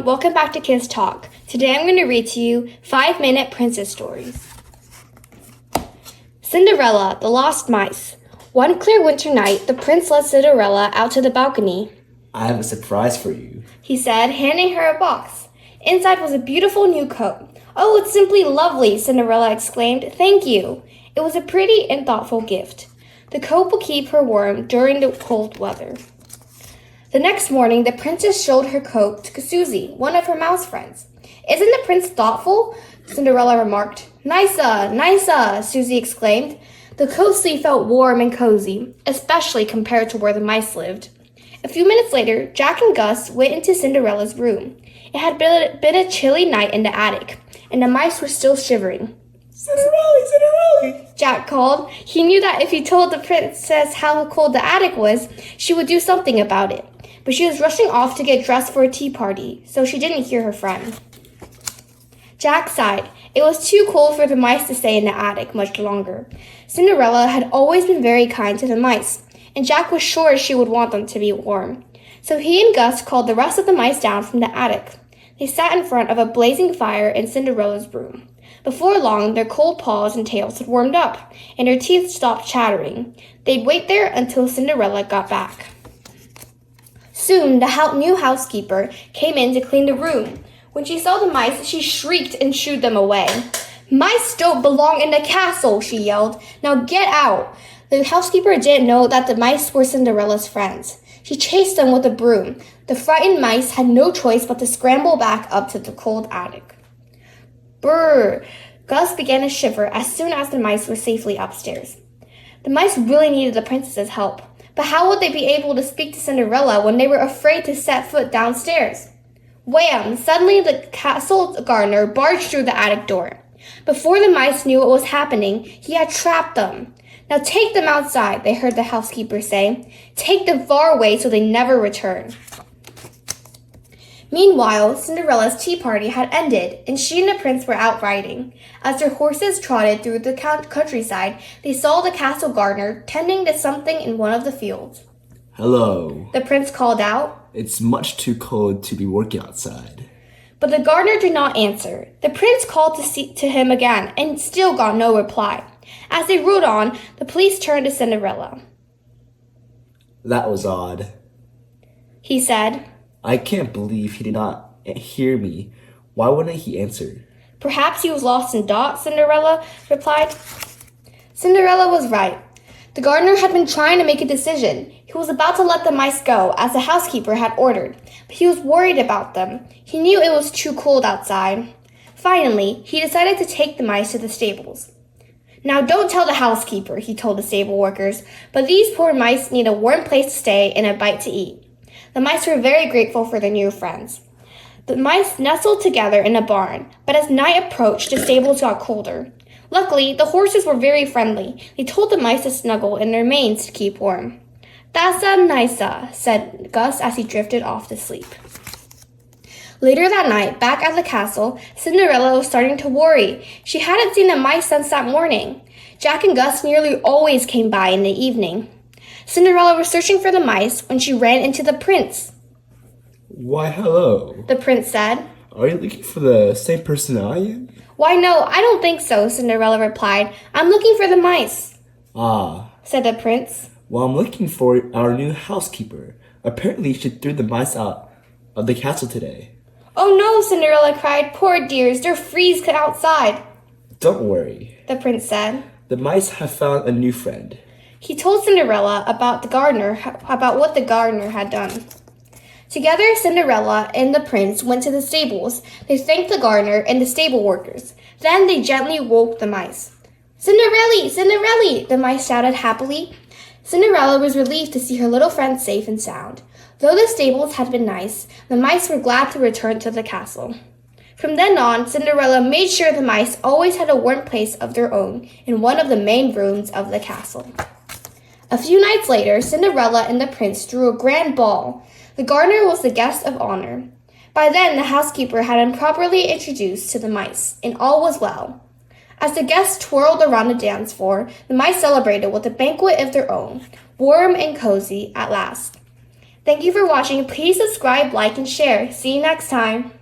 everyone, welcome back to Kids Talk. Today I'm going to read to you 5-minute princess stories. Cinderella, the Lost Mice. One clear winter night, the prince led Cinderella out to the balcony. I have a surprise for you, he said, handing her a box. Inside was a beautiful new coat. Oh, it's simply lovely, Cinderella exclaimed. Thank you. It was a pretty and thoughtful gift. The coat will keep her warm during the cold weather. The next morning, the princess showed her coat to Susie, one of her mouse friends. Isn't the prince thoughtful? Cinderella remarked. Nisa, Nisa, Susie exclaimed. The coat sleeve felt warm and cozy, especially compared to where the mice lived. A few minutes later, Jack and Gus went into Cinderella's room. It had been a chilly night in the attic, and the mice were still shivering. Cinderella, Cinderella, Jack called. He knew that if he told the princess how cold the attic was, she would do something about it. But she was rushing off to get dressed for a tea party, so she didn't hear her friend. Jack sighed. It was too cold for the mice to stay in the attic much longer. Cinderella had always been very kind to the mice, and Jack was sure she would want them to be warm. So he and Gus called the rest of the mice down from the attic. They sat in front of a blazing fire in Cinderella's room. Before long, their cold paws and tails had warmed up, and their teeth stopped chattering. They'd wait there until Cinderella got back. Soon, the new housekeeper came in to clean the room. When she saw the mice, she shrieked and shooed them away. Mice don't belong in the castle, she yelled. Now get out. The housekeeper didn't know that the mice were Cinderella's friends. She chased them with a broom. The frightened mice had no choice but to scramble back up to the cold attic. Brrr! Gus began to shiver as soon as the mice were safely upstairs. The mice really needed the princess's help. But how would they be able to speak to Cinderella when they were afraid to set foot downstairs? Wham! Suddenly the castle gardener barged through the attic door. Before the mice knew what was happening, he had trapped them. Now take them outside, they heard the housekeeper say. Take them far away so they never return. Meanwhile, Cinderella's tea party had ended, and she and the prince were out riding. As their horses trotted through the countryside, they saw the castle gardener tending to something in one of the fields. Hello. The prince called out. It's much too cold to be working outside. But the gardener did not answer. The prince called to him again, and still got no reply. As they rode on, the police turned to Cinderella. That was odd, he said. I can't believe he did not hear me. Why wouldn't he answer? Perhaps he was lost in thought, Cinderella replied. Cinderella was right. The gardener had been trying to make a decision. He was about to let the mice go, as the housekeeper had ordered, but he was worried about them. He knew it was too cold outside. Finally, he decided to take the mice to the stables. Now don't tell the housekeeper, he told the stable workers, but these poor mice need a warm place to stay and a bite to eat. The mice were very grateful for their new friends. The mice nestled together in a barn, but as night approached, the stables got colder. Luckily, the horses were very friendly. They told the mice to snuggle in their manes to keep warm. That's Nisa, said Gus as he drifted off to sleep. Later that night, back at the castle, Cinderella was starting to worry. She hadn't seen the mice since that morning. Jack and Gus nearly always came by in the evening. Cinderella was searching for the mice when she ran into the prince. Why, hello, the prince said. Are you looking for the same person I am? Why, no, I don't think so, Cinderella replied. I'm looking for the mice. Ah, said the prince. Well, I'm looking for our new housekeeper. Apparently she threw the mice out of the castle today. Oh no, Cinderella cried. Poor dears, they're freezed outside. Don't worry, the prince said. The mice have found a new friend. He told Cinderella about what the gardener had done. Together, Cinderella and the prince went to the stables. They thanked the gardener and the stable workers. Then they gently woke the mice. Cinderella, Cinderella, the mice shouted happily. Cinderella was relieved to see her little friends safe and sound. Though the stables had been nice, the mice were glad to return to the castle. From then on, Cinderella made sure the mice always had a warm place of their own in one of the main rooms of the castle. A few nights later, Cinderella and the prince threw a grand ball. The gardener was the guest of honor. By then, the housekeeper had been properly introduced to the mice, and all was well. As the guests twirled around the dance floor, the mice celebrated with a banquet of their own, warm and cozy at last. Thank you for watching. Please subscribe, like, and share. See you next time.